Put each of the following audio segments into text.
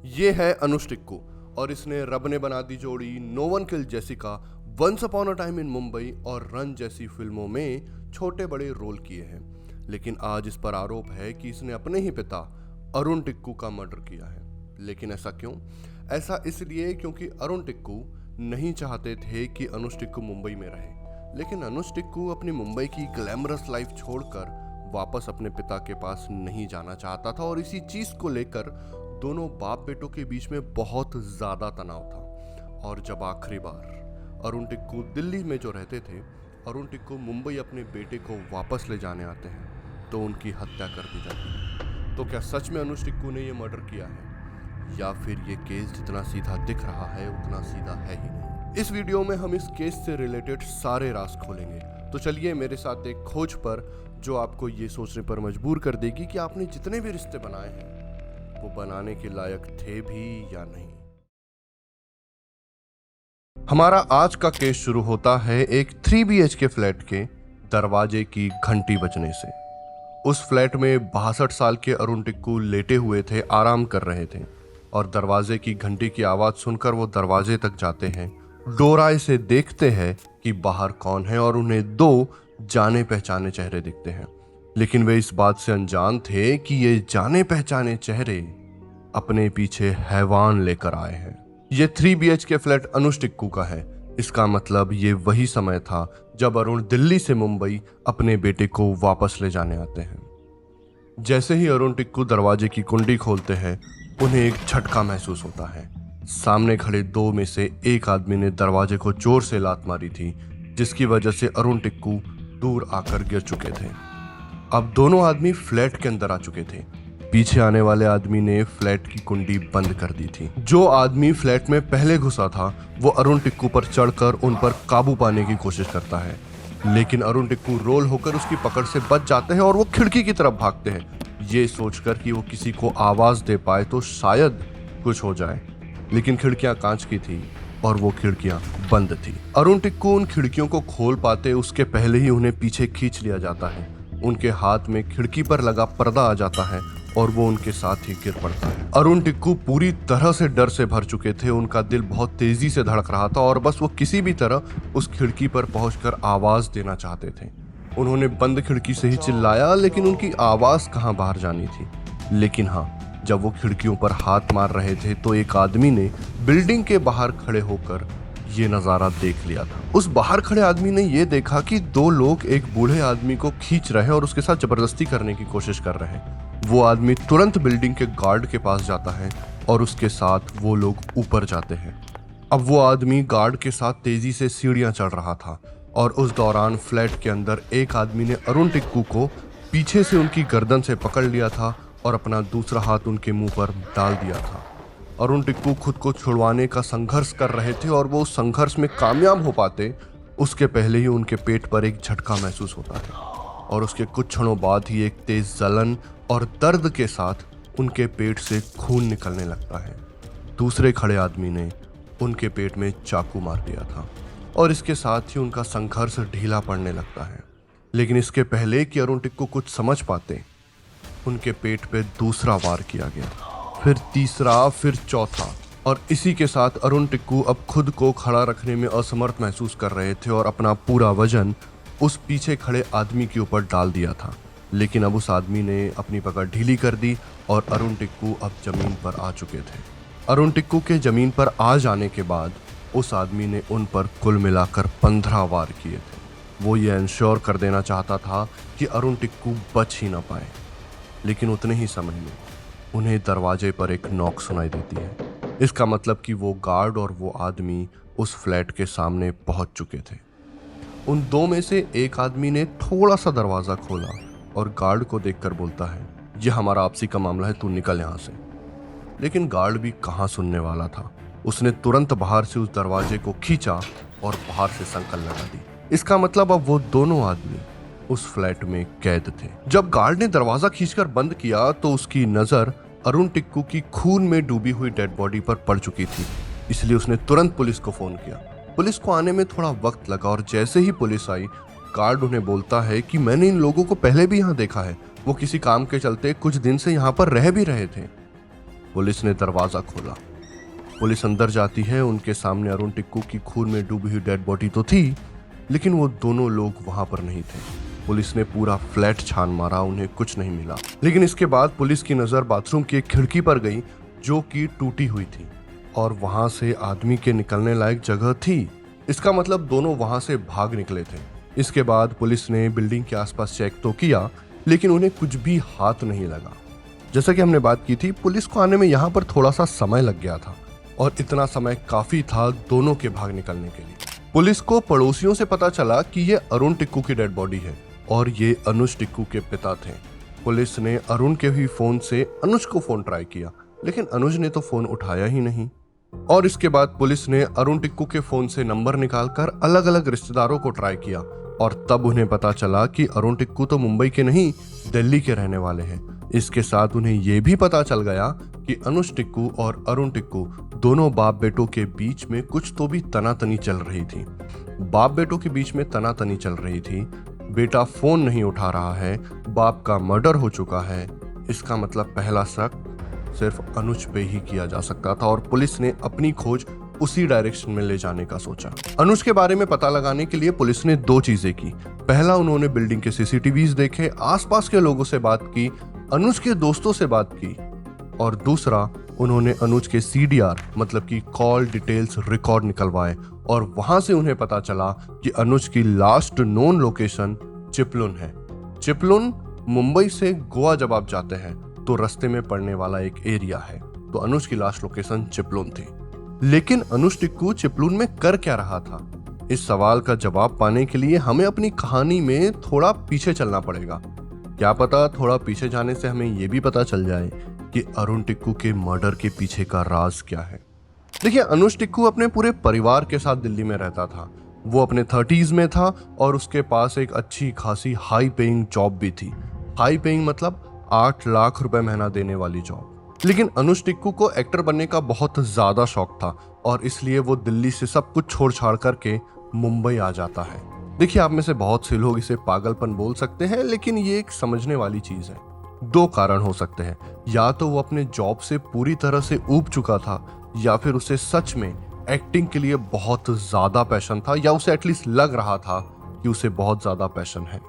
ये है अनुष टिक्कू और इसने रब ने बना दी जोड़ी, no one kill Jessica, once upon a time in Mumbai और रन जैसी फिल्मों में छोटे बड़े रोल किए हैं। लेकिन आज इस पर आरोप है कि इसने अपने ही पिता अरुण टिक्कू का मर्डर किया है। लेकिन ऐसा क्यों? ऐसा इसलिए क्योंकि अरुण टिक्कू नहीं चाहते थे कि अनुष टिक्कू मुंबई में रहे, लेकिन अनुष टिक्कू अपनी मुंबई की ग्लैमरस लाइफ छोड़कर वापस अपने पिता के पास नहीं जाना चाहता था और इसी चीज को लेकर दोनों बाप बेटों के बीच में बहुत ज्यादा तनाव था। और जब आखिरी बार अरुण टिक्कू दिल्ली में जो रहते थे, अरुण टिक्कू मुंबई अपने बेटे को वापस ले जाने आते हैं तो उनकी हत्या कर दी जाती है। तो क्या सच में अनुष टिक्कू ने यह मर्डर किया है, या फिर ये केस जितना सीधा दिख रहा है उतना सीधा है ही नहीं? इस वीडियो में हम इस केस से रिलेटेड सारे राज खोलेंगे। तो चलिए मेरे साथ एक खोज पर, जो आपको ये सोचने पर मजबूर कर देगी कि आपने जितने भी रिश्ते बनाए हैं वो बनाने के लायक थे भी या नहीं। हमारा आज का केस शुरू होता है एक 3 BHK फ्लैट के दरवाजे की घंटी बजने से। उस फ्लैट में 62 साल के अरुण टिक्कू लेटे हुए थे, आराम कर रहे थे और दरवाजे की घंटी की आवाज सुनकर वो दरवाजे तक जाते हैं, डोराए से देखते हैं कि बाहर कौन है और उन्हें 2 जाने पहचाने चेहरे दिखते हैं। लेकिन वे इस बात से अनजान थे कि ये जाने पहचाने चेहरे अपने पीछे हैवान लेकर आए हैं। ये 3 BHK फ्लैट अनुष टिक्कू का है। इसका मतलब ये वही समय था जब अरुण दिल्ली से मुंबई अपने बेटे को वापस ले जाने आते हैं। जैसे ही अरुण टिक्कू दरवाजे की कुंडी खोलते हैं, उन्हें एक झटका महसूस होता है। सामने खड़े 2 में से एक आदमी ने दरवाजे को जोर से लात मारी थी, जिसकी वजह से अरुण टिक्कू दूर आकर गिर चुके थे। अब दोनों आदमी फ्लैट के अंदर आ चुके थे। पीछे आने वाले आदमी ने फ्लैट की कुंडी बंद कर दी थी। जो आदमी फ्लैट में पहले घुसा था वो अरुण टिक्कू पर चढ़कर उन पर काबू पाने की कोशिश करता है, लेकिन अरुण टिक्कू रोल होकर उसकी पकड़ से बच जाते हैं और वो खिड़की की तरफ भागते हैं, ये सोचकर कि वो किसी को आवाज दे पाए तो शायद कुछ हो जाए। लेकिन खिड़कियां कांच की थी और वो खिड़कियां बंद थी। अरुण टिक्कू उन खिड़कियों को खोल पाते उसके पहले ही उन्हें पीछे खींच लिया जाता है। उनके हाथ में खिड़की पर लगा पर्दा आ जाता है और वो उनके साथ ही गिर पड़ता है। अरुण टिक्कू पूरी तरह से डर से भर चुके थे। उनका दिल बहुत तेजी से धड़क रहा था और बस वो किसी भी तरह उस खिड़की पर पहुंचकर आवाज देना चाहते थे। उन्होंने बंद खिड़की से ही चिल्लाया, लेकिन उनकी आवाज कहां बाहर जानी थी। लेकिन हाँ, जब वो खिड़कियों पर हाथ मार रहे थे तो एक आदमी ने बिल्डिंग के बाहर खड़े होकर ये नजारा देख लिया था। उस बाहर खड़े आदमी ने ये देखा कि 2 लोग एक बूढ़े आदमी को खींच रहे हैं और उसके साथ जबरदस्ती करने की कोशिश कर रहे हैं। वो आदमी तुरंत बिल्डिंग के गार्ड के पास जाता है और उसके साथ वो लोग ऊपर जाते हैं। अब वो आदमी गार्ड के साथ तेजी से सीढ़ियां चढ़ रहा था और उस दौरान फ्लैट के अंदर एक आदमी ने अरुण टिक्कू को पीछे से उनकी गर्दन से पकड़ लिया था और अपना दूसरा हाथ उनके मुंह पर डाल दिया था। अरुण टिक्कू खुद को छुड़वाने का संघर्ष कर रहे थे और वो उस संघर्ष में कामयाब हो पाते उसके पहले ही उनके पेट पर एक झटका महसूस होता है और उसके कुछ क्षणों बाद ही एक तेज जलन और दर्द के साथ उनके पेट से खून निकलने लगता है। दूसरे खड़े आदमी ने उनके पेट में चाकू मार दिया था और इसके साथ ही उनका संघर्ष ढीला पड़ने लगता है। लेकिन इसके पहले कि अरुण टिक्कू कुछ समझ पाते, उनके पेट पे दूसरा वार किया गया, फिर तीसरा, फिर चौथा, और इसी के साथ अरुण टिक्कू अब खुद को खड़ा रखने में असमर्थ महसूस कर रहे थे और अपना पूरा वजन उस पीछे खड़े आदमी के ऊपर डाल दिया था। लेकिन अब उस आदमी ने अपनी पकड़ ढीली कर दी और अरुण टिक्कू अब जमीन पर आ चुके थे। अरुण टिक्कू के जमीन पर आ जाने के बाद उस आदमी ने उन पर कुल मिलाकर 15 वार किए थे। वो ये इंश्योर कर देना चाहता था कि अरुण टिक्कू बच ही ना पाए। लेकिन उतने ही समय में उन्हें दरवाजे पर एक नॉक सुनाई देती है। इसका मतलब कि वो गार्ड और वो आदमी उस फ्लैट के सामने पहुंच चुके थे। उन 2 में से एक आदमी ने थोड़ा सा दरवाजा खोला और गार्ड को देखकर बोलता है, यह हमारा आपसी का मामला है, तू निकल यहाँ से। लेकिन गार्ड भी कहाँ सुनने वाला था। उसने तुरंत बाहर से उस दरवाजे को खींचा और बाहर से संकल लगा दी। इसका मतलब अब वो दोनों आदमी उस फ्लैट में कैद थे। जब गार्ड ने दरवाजा खींचकर बंद किया तो उसकी नजर अरुण टिक्कू की खून में डूबी हुई डेड बॉडी पर पड़ चुकी थी, इसलिए उसने तुरंत पुलिस को फोन किया। पुलिस को आने में थोड़ा वक्त लगा और जैसे ही पुलिस आई, गार्ड उन्हें बोलता है कि मैंने इन लोगों को पहले भी यहाँ देखा है, वो किसी काम के चलते कुछ दिन से यहाँ पर रह भी रहे थे। पुलिस ने दरवाजा खोला। पुलिस अंदर जाती है। उनके सामने अरुण टिक्कू की खून में डूबी हुई डेड बॉडी तो थी, लेकिन वो दोनों लोग वहां पर नहीं थे। पुलिस ने पूरा फ्लैट छान मारा, उन्हें कुछ नहीं मिला। लेकिन इसके बाद पुलिस की नजर बाथरूम की एक खिड़की पर गई जो कि टूटी हुई थी और वहां से आदमी के निकलने लायक जगह थी। इसका मतलब दोनों वहां से भाग निकले थे। इसके बाद पुलिस ने बिल्डिंग के आसपास चेक तो किया, लेकिन उन्हें कुछ भी हाथ नहीं लगा। जैसा कि हमने बात की थी, पुलिस को आने में यहाँ पर थोड़ा सा समय लग गया था और इतना समय काफी था दोनों के भाग निकलने के लिए। पुलिस को पड़ोसियों से पता चला कि ये अरुण टिक्कू की डेड बॉडी है और ये अनुज टिक्कू के पिता थे। पुलिस ने अरुण के ही फोन से अनुज को फोन ट्राई किया, लेकिन अनुज ने तो फोन उठाया ही नहीं। और इसके बाद पुलिस ने अरुण टिक्कू के फोन से नंबर निकालकर अलग अलग रिश्तेदारों को ट्राई किया और तब उन्हें पता चला कि अरुण टिक्कू तो मुंबई के नहीं, दिल्ली के रहने वाले हैं। इसके साथ उन्हें यह भी पता चल गया कि अनुज टिक्कू और अरुण टिक्कू दोनों बाप बेटों के बीच में कुछ तो भी तनातनी चल रही थी। बाप बेटों के बीच में तनातनी चल रही थी। बेटा फोन नहीं उठा रहा है, बाप का मर्डर हो चुका है। इसका मतलब पहला शक सिर्फ अनुज पे ही किया जा सकता था और पुलिस ने अपनी खोज उसी डायरेक्शन में ले जाने का सोचा। अनुज के बारे में पता लगाने के लिए पुलिस ने दो चीजें की। पहला, उन्होंने बिल्डिंग के सीसीटीवीज देखे, आसपास के लोगों से बात की, अनुज के दोस्तों से बात की और दूसरा, उन्होंने अनुज के सीडीआर मतलब कि कॉल डिटेल्स रिकॉर्ड निकलवाए और वहां से उन्हें पता चला कि अनुज की लास्ट नोन लोकेशन चिपलुन है। चिपलुन मुंबई से गोवा जब आप जाते हैं तो रास्ते में पड़ने वाला एक एरिया है। तो अनुज की लास्ट लोकेशन चिपलुन थी। लेकिन अनुज टिक्कू चिपलुन में कर क्या रहा था? इस सवाल का जवाब पाने के लिए हमें अपनी कहानी में थोड़ा पीछे चलना पड़ेगा। क्या पता थोड़ा पीछे जाने से हमें यह भी पता चल जाए कि अरुण टिक्कू के मर्डर के पीछे का राज क्या है। देखिए, अनुज टिक्कू अपने पूरे परिवार के साथ दिल्ली में रहता था। वो अपने 30s में था और उसके पास एक अच्छी खासी हाई पेइंग जॉब भी थी। हाई पेइंग मतलब 8 लाख रुपए महीना देने वाली जॉब। लेकिन अनुज टिक्कू को एक्टर बनने का बहुत ज्यादा शौक था और इसलिए वो दिल्ली से सब कुछ छोड़ छाड़ करके मुंबई आ जाता है। देखिए, आप में से बहुत से लोग इसे पागलपन बोल सकते हैं, लेकिन ये एक समझने वाली चीज है। दो कारण हो सकते हैं, या तो वो अपने जॉब से पूरी तरह से ऊब चुका था या फिर उसे सच में एक्टिंग के लिए बहुत ज्यादा पैशन था, या उसे एटलीस्ट लग रहा था कि उसे बहुत ज्यादा पैशन है।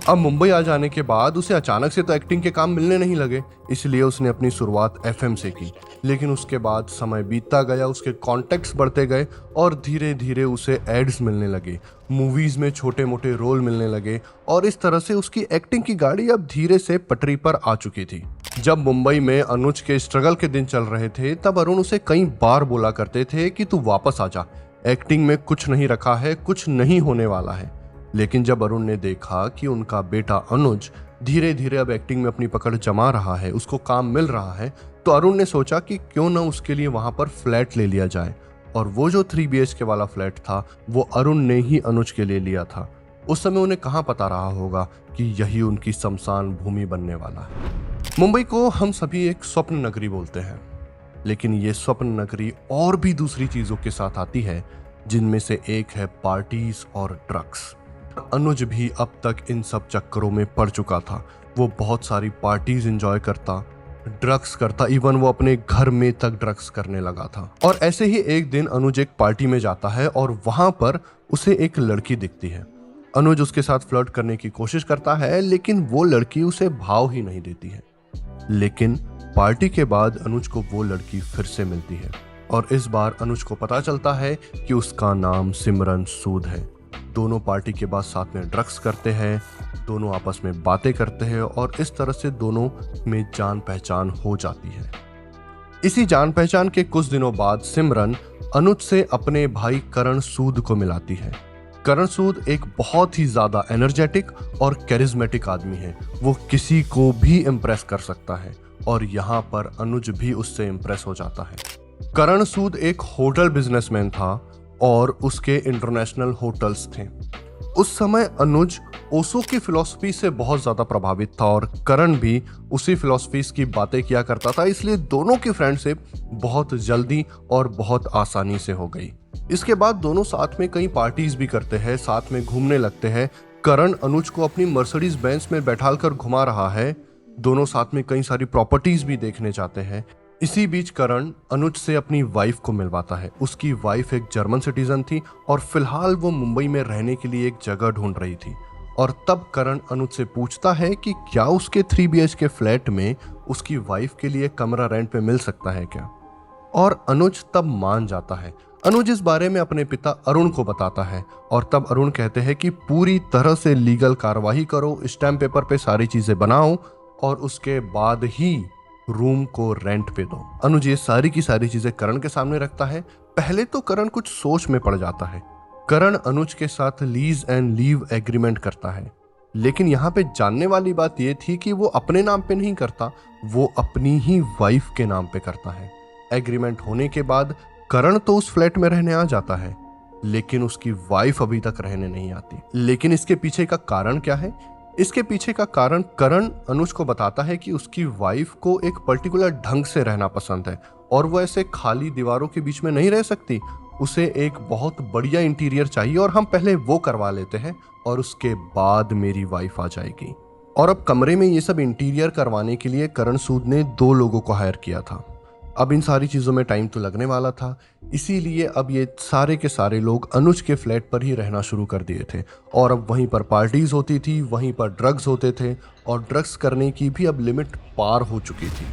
अब मुंबई आ जाने के बाद उसे अचानक से तो एक्टिंग के काम मिलने नहीं लगे, इसलिए उसने अपनी शुरुआत एफएम से की। लेकिन उसके बाद समय बीतता गया, उसके कॉन्टेक्ट्स बढ़ते गए और धीरे धीरे उसे एड्स मिलने लगे, मूवीज में छोटे मोटे रोल मिलने लगे और इस तरह से उसकी एक्टिंग की गाड़ी अब धीरे से पटरी पर आ चुकी थी। जब मुंबई में अनुज के स्ट्रगल के दिन चल रहे थे तब अरुण उसे कई बार बोला करते थे कि तू वापस आ जा, एक्टिंग में कुछ नहीं रखा है, कुछ नहीं होने वाला है। लेकिन जब अरुण ने देखा कि उनका बेटा अनुज धीरे धीरे अब एक्टिंग में अपनी पकड़ जमा रहा है, उसको काम मिल रहा है, तो अरुण ने सोचा कि क्यों ना उसके लिए वहां पर फ्लैट ले लिया जाए। और वो जो 3 BHK वाला फ्लैट था वो अरुण ने ही अनुज के लिए लिया था। उस समय उन्हें कहाँ पता रहा होगा कि यही उनकी शमशान भूमि बनने वाला है। मुंबई को हम सभी एक स्वप्न नगरी बोलते हैं, लेकिन ये स्वप्न नगरी और भी दूसरी चीजों के साथ आती है, जिनमें से एक है पार्टीज और ड्रग्स। अनुज भी अब तक इन सब चक्करों में पड़ चुका था। वो बहुत सारी पार्टीज एंजॉय करता, ड्रग्स करता, इवन वो अपने घर में तक ड्रग्स करने लगा था। और ऐसे ही एक दिन अनुज एक पार्टी में जाता है और वहां पर उसे एक लड़की दिखती है। अनुज उसके साथ फ्लर्ट करने की कोशिश करता है, लेकिन वो लड़की उसे भाव ही नहीं देती है। लेकिन पार्टी के बाद अनुज को वो लड़की फिर से मिलती है और इस बार अनुज को पता चलता है कि उसका नाम सिमरन सूद है। दोनों पार्टी के बाद साथ में ड्रग्स करते हैं, दोनों आपस में बातें करते हैं और इस तरह से दोनों में जान पहचान हो जाती है। इसी जान पहचान के कुछ दिनों बाद सिमरन अनुज से अपने भाई करण सूद को मिलाती है। करण सूद एक बहुत ही ज्यादा एनर्जेटिक और कैरिज्मेटिक आदमी है। वो किसी को भी इम्प्रेस कर सकता है और यहाँ पर अनुज भी उससे इम्प्रेस हो जाता है। करण सूद एक होटल बिजनेसमैन था और उसके इंटरनेशनल होटल्स थे। उस समय अनुज ओशो की फिलॉसफी से बहुत ज्यादा प्रभावित था और करण भी उसी फिलॉसफीज की बातें किया करता था, इसलिए दोनों की फ्रेंडशिप बहुत जल्दी और बहुत आसानी से हो गई। इसके बाद दोनों साथ में कई पार्टीज भी करते हैं, साथ में घूमने लगते हैं। करण अनुज को अपनी मर्सिडीज बेंज में बैठाल कर घुमा रहा है। दोनों साथ में कई सारी प्रॉपर्टीज भी देखने जाते हैं। इसी बीच करण अनुज से अपनी वाइफ को मिलवाता है। उसकी वाइफ एक जर्मन सिटीजन थी और फिलहाल वो मुंबई में रहने के लिए एक जगह ढूंढ रही थी। और तब करण अनुज से पूछता है कि क्या उसके 3 BHK फ्लैट में उसकी वाइफ के लिए कमरा रेंट पे मिल सकता है क्या। और अनुज तब मान जाता है। अनुज इस बारे में अपने पिता अरुण को बताता है और तब अरुण कहते हैं कि पूरी तरह से लीगल कार्रवाई करो, स्टैम्प पेपर पे सारी चीजें बनाओ और उसके बाद ही रूम को रेंट पे दो। अनुज ये सारी की सारी चीजें करण के सामने रखता है। पहले तो करण कुछ सोच में पड़ जाता है। करण अनुज के साथ लीज एंड लीव एग्रीमेंट करता है, लेकिन यहाँ पे जानने वाली बात यह थी कि वो अपने नाम पे नहीं करता, वो अपनी ही वाइफ के नाम पे करता है। एग्रीमेंट होने के बाद करण तो उस फ्लैट में रहने आ जाता है, लेकिन उसकी वाइफ अभी तक रहने नहीं आती। लेकिन इसके पीछे का कारण क्या है? इसके पीछे का कारण करण अनुज को बताता है कि उसकी वाइफ को एक पर्टिकुलर ढंग से रहना पसंद है और वो ऐसे खाली दीवारों के बीच में नहीं रह सकती। उसे एक बहुत बढ़िया इंटीरियर चाहिए और हम पहले वो करवा लेते हैं और उसके बाद मेरी वाइफ आ जाएगी। और अब कमरे में ये सब इंटीरियर करवाने के लिए करण सूद ने 2 लोगों को हायर किया था। अब इन सारी चीज़ों में टाइम तो लगने वाला था, इसीलिए अब ये सारे के सारे लोग अनुज के फ्लैट पर ही रहना शुरू कर दिए थे और अब वहीं पर पार्टीज होती थी, वहीं पर ड्रग्स होते थे और ड्रग्स करने की भी अब लिमिट पार हो चुकी थी।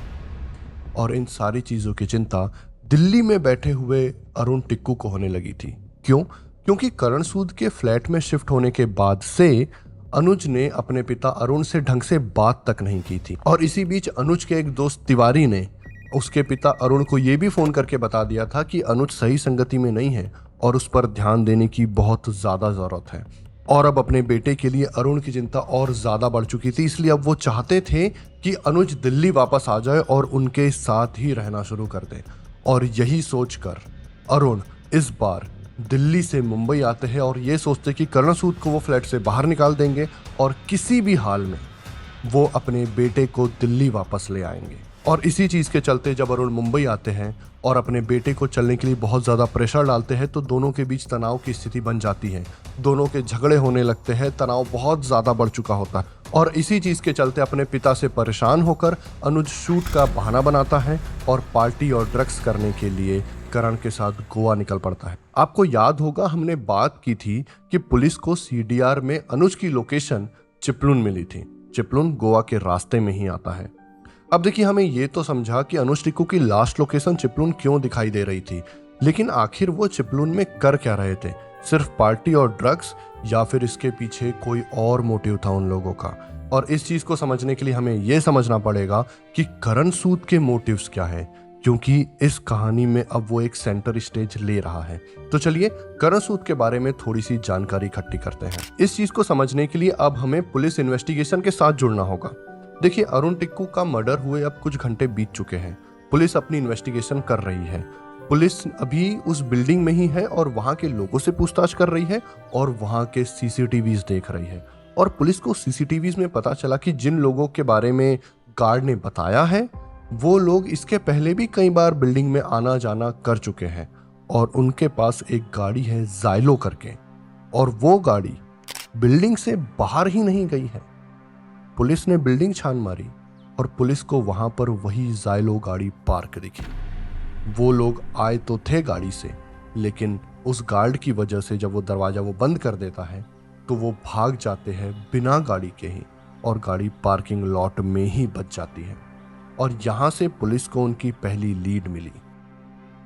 और इन सारी चीज़ों की चिंता दिल्ली में बैठे हुए अरुण टिक्कू को होने लगी थी। क्यों? क्योंकि करण सूद के फ्लैट में शिफ्ट होने के बाद से अनुज ने अपने पिता अरुण से ढंग से बात तक नहीं की थी। और इसी बीच अनुज के एक दोस्त तिवारी ने उसके पिता अरुण को यह भी फोन करके बता दिया था कि अनुज सही संगति में नहीं है और उस पर ध्यान देने की बहुत ज्यादा जरूरत है। और अब अपने बेटे के लिए अरुण की चिंता और ज्यादा बढ़ चुकी थी, इसलिए अब वो चाहते थे कि अनुज दिल्ली वापस आ जाए और उनके साथ ही रहना शुरू कर दे। और यही सोचकर अरुण इस बार दिल्ली से मुंबई आते हैं और ये सोचते कि करण सूद को वो फ्लैट से बाहर निकाल देंगे और किसी भी हाल में वो अपने बेटे को दिल्ली वापस ले आएंगे। और इसी चीज़ के चलते जब अरुण मुंबई आते हैं और अपने बेटे को चलने के लिए बहुत ज़्यादा प्रेशर डालते हैं तो दोनों के बीच तनाव की स्थिति बन जाती है। दोनों के झगड़े होने लगते हैं, तनाव बहुत ज़्यादा बढ़ चुका होता है। और इसी चीज़ के चलते अपने पिता से परेशान होकर अनुज शूट का बहाना बनाता है और पार्टी और ड्रग्स करने के लिए करण के साथ गोवा निकल पड़ता है। आपको याद होगा हमने बात की थी कि पुलिस को CDR में अनुज की लोकेशन चिपलुन मिली थी। चिपलुन गोवा के रास्ते में ही आता है। अब देखिए, हमें ये तो समझा कि अनुज टिक्कू की लास्ट लोकेशन चिपलुन क्यों दिखाई दे रही थी, लेकिन आखिर वो चिपलुन में कर क्या रहे थे? सिर्फ पार्टी और ड्रग्स या फिर इसके पीछे कोई और मोटिव था उन लोगों का? और इस चीज को समझने के लिए हमें यह समझना पड़ेगा कि करण सूद के मोटिव्स क्या है, क्योंकि इस कहानी में अब वो एक सेंटर स्टेज ले रहा है। तो चलिए करण सूद के बारे में थोड़ी सी जानकारी इकट्ठी करते हैं। इस चीज को समझने के लिए अब हमें पुलिस इन्वेस्टिगेशन के साथ जुड़ना होगा। देखिए, अरुण टिक्कू का मर्डर हुए अब कुछ घंटे बीत चुके हैं। पुलिस अपनी इन्वेस्टिगेशन कर रही है। पुलिस अभी उस बिल्डिंग में ही है और वहां के लोगों से पूछताछ कर रही है और वहां के CCTVs देख रही है। और पुलिस को CCTVs में पता चला कि जिन लोगों के बारे में गार्ड ने बताया है वो लोग इसके पहले भी कई बार बिल्डिंग में आना जाना कर चुके हैं और उनके पास एक गाड़ी है जाइलो करके, और वो गाड़ी बिल्डिंग से बाहर ही नहीं गई है। पुलिस ने बिल्डिंग छान मारी और पुलिस को वहां पर वही जाइलो गाड़ी पार्क दिखी। वो लोग आए तो थे गाड़ी से, लेकिन उस गार्ड की वजह से जब वो दरवाजा बंद कर देता है तो वो भाग जाते हैं बिना गाड़ी के ही और गाड़ी पार्किंग लॉट में ही बच जाती है। और यहां से पुलिस को उनकी पहली लीड मिली।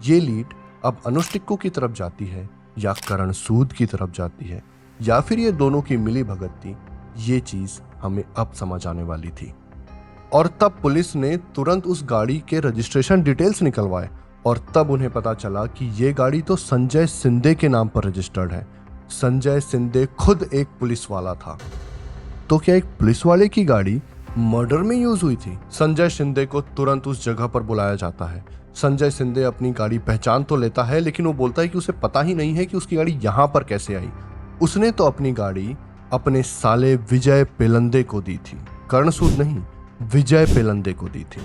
ये लीड अब अनुज टिक्कू की तरफ जाती है या करण सूद की तरफ जाती है या फिर ये दोनों की मिली भगत थी, ये चीज हमें अब समझ आने वाली थी। और तब पुलिस ने तुरंत उस गाड़ी के रजिस्ट्रेशन डिटेल्स निकलवाए और तब उन्हें पता चला कि ये गाड़ी तो संजय शिंदे के नाम पर रजिस्टर्ड है। संजय शिंदे खुद एक पुलिस वाला था। तो क्या एक पुलिस वाले की गाड़ी मर्डर में यूज हुई थी? संजय शिंदे को तुरंत उस जगह पर बुलाया जाता है। संजय शिंदे अपनी गाड़ी पहचान तो लेता है, लेकिन वो बोलता है कि उसे पता ही नहीं है कि उसकी गाड़ी यहां पर कैसे आई। उसने तो अपनी गाड़ी अपने साले विजय पेलंदे को दी थी, करण सूद नहीं, विजय पेलंदे को दी थी।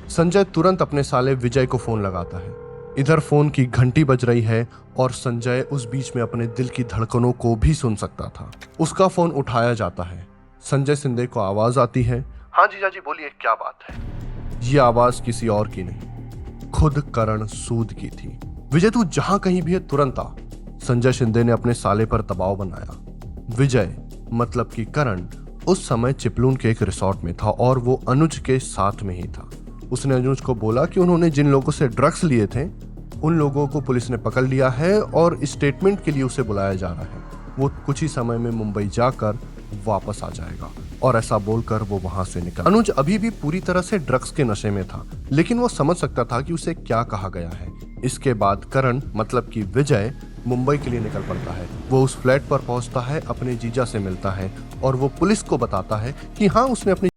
संजय तुरंत अपने साले विजय को फोन लगाता है। इधर फोन की घंटी बज रही है और संजय उस बीच में अपने दिल की धड़कनों को भी सुन सकता था। उसका फोन उठाया जाता है। संजय शिंदे को आवाज आती है, हाँ जीजा जी बोलिए, क्या बात है? ये आवाज किसी और की नहीं, खुद करण सूद की थी। विजय तू जहां कहीं भी है तुरंत आ। संजय शिंदे ने अपने साले पर दबाव बनाया। विजय मतलब कि करण उस समय चिपलून के एक रिसोर्ट में था और वो अनुज के साथ में ही था। उसने अनुज को बोला कि उन्होंने जिन लोगों से ड्रग्स लिए थे उन लोगों को पुलिस ने पकड़ लिया है और स्टेटमेंट के लिए उसे बुलाया जा रहा है। वो कुछ ही समय में मुंबई जाकर वापस आ जाएगा। और ऐसा बोलकर वो वहां से निकल। अनुज अभी भी पूरी तरह से ड्रग्स के नशे में था, लेकिन वो समझ सकता था कि उसे क्या कहा गया है। इसके बाद करण मतलब कि विजय मुंबई के लिए निकल पड़ता है। वो उस फ्लैट पर पहुंचता है, अपने जीजा से मिलता है और वो पुलिस को बताता है कि हाँ, उसने अपने